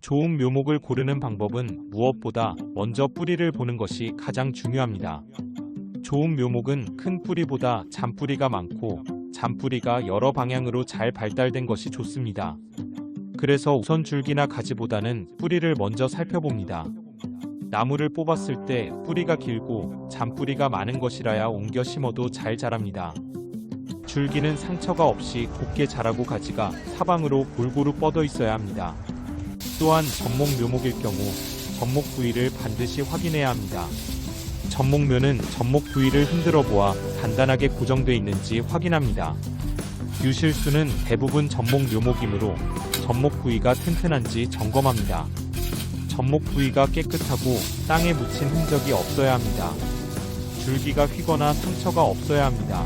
좋은 묘목을 고르는 방법은 무엇보다 먼저 뿌리를 보는 것이 가장 중요합니다. 좋은 묘목은 큰 뿌리보다 잔뿌리가 많고 잔뿌리가 여러 방향으로 잘 발달된 것이 좋습니다. 그래서 우선 줄기나 가지보다는 뿌리를 먼저 살펴봅니다. 나무를 뽑았을 때 뿌리가 길고 잔뿌리가 많은 것이라야 옮겨 심어도 잘 자랍니다. 줄기는 상처가 없이 곱게 자라고 가지가 사방으로 골고루 뻗어 있어야 합니다. 또한 접목 묘목일 경우 접목 부위를 반드시 확인해야 합니다. 접목묘는 접목 부위를 흔들어 보아 단단하게 고정되어 있는지 확인합니다. 유실수는 대부분 접목 묘목이므로 접목 부위가 튼튼한지 점검합니다. 접목 부위가 깨끗하고 땅에 묻힌 흔적이 없어야 합니다. 줄기가 휘거나 상처가 없어야 합니다.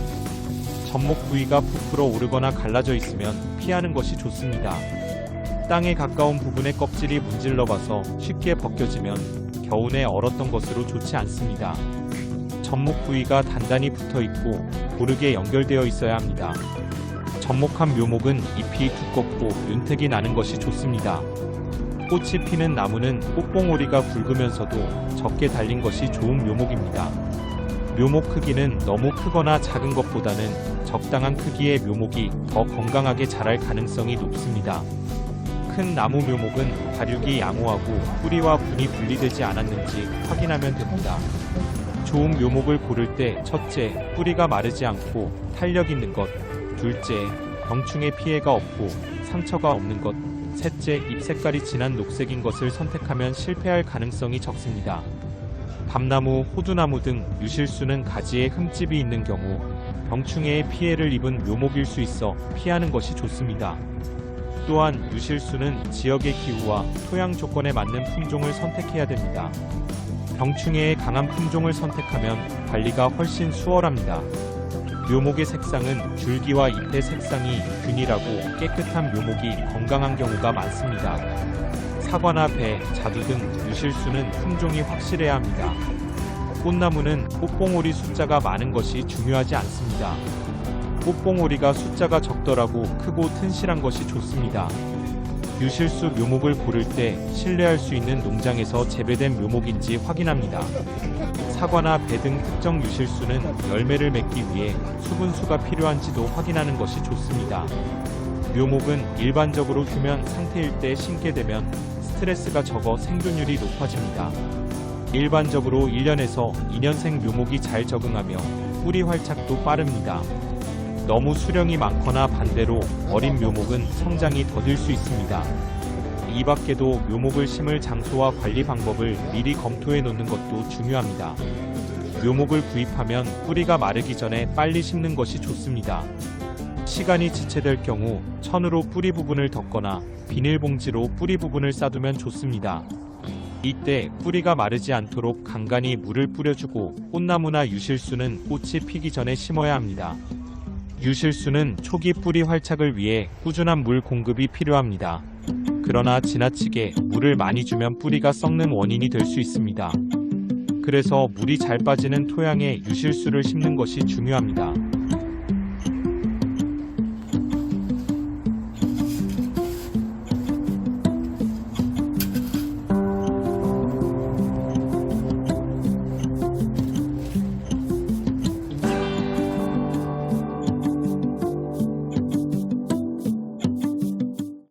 접목 부위가 부풀어 오르거나 갈라져 있으면 피하는 것이 좋습니다. 땅에 가까운 부분의 껍질이 문질러 봐서 쉽게 벗겨지면 겨우내 얼었던 것으로 좋지 않습니다. 접목 부위가 단단히 붙어 있고 고르게 연결되어 있어야 합니다. 접목한 묘목은 잎이 두껍고 윤택이 나는 것이 좋습니다. 꽃이 피는 나무는 꽃봉오리가 굵으면서도 적게 달린 것이 좋은 묘목입니다. 묘목 크기는 너무 크거나 작은 것보다는 적당한 크기의 묘목이 더 건강하게 자랄 가능성이 높습니다. 큰 나무 묘목은 발육이 양호하고 뿌리와 분이 분리되지 않았는지 확인하면 됩니다. 좋은 묘목을 고를 때 첫째, 뿌리가 마르지 않고 탄력 있는 것, 둘째, 병충해 피해가 없고 상처가 없는 것, 셋째, 잎 색깔이 진한 녹색인 것을 선택하면 실패할 가능성이 적습니다. 밤나무, 호두나무 등 유실수는 가지에 흠집이 있는 경우 병충해의 피해를 입은 묘목일 수 있어 피하는 것이 좋습니다. 또한 유실수는 지역의 기후와 토양 조건에 맞는 품종을 선택해야 됩니다. 병충해에 강한 품종을 선택하면 관리가 훨씬 수월합니다. 묘목의 색상은 줄기와 잎의 색상이 균일하고 깨끗한 묘목이 건강한 경우가 많습니다. 사과나 배, 자두 등 유실수는 품종이 확실해야 합니다. 꽃나무는 꽃봉오리 숫자가 많은 것이 중요하지 않습니다. 꽃봉오리가 숫자가 적더라도 크고 튼실한 것이 좋습니다. 유실수 묘목을 고를 때 신뢰할 수 있는 농장에서 재배된 묘목인지 확인합니다. 사과나 배 등 특정 유실수는 열매를 맺기 위해 수분수가 필요한지도 확인하는 것이 좋습니다. 묘목은 일반적으로 휴면 상태일 때 심게 되면 스트레스가 적어 생존율이 높아집니다. 일반적으로 1년에서 2년생 묘목이 잘 적응하며 뿌리 활착도 빠릅니다. 너무 수령이 많거나 반대로 어린 묘목은 성장이 더딜 수 있습니다. 이 밖에도 묘목을 심을 장소와 관리 방법을 미리 검토해 놓는 것도 중요합니다. 묘목을 구입하면 뿌리가 마르기 전에 빨리 심는 것이 좋습니다. 시간이 지체될 경우 천으로 뿌리 부분을 덮거나 비닐봉지로 뿌리 부분을 싸두면 좋습니다. 이때 뿌리가 마르지 않도록 간간히 물을 뿌려주고 꽃나무나 유실수는 꽃이 피기 전에 심어야 합니다. 유실수는 초기 뿌리 활착을 위해 꾸준한 물 공급이 필요합니다. 그러나 지나치게 물을 많이 주면 뿌리가 썩는 원인이 될 수 있습니다. 그래서 물이 잘 빠지는 토양에 유실수를 심는 것이 중요합니다.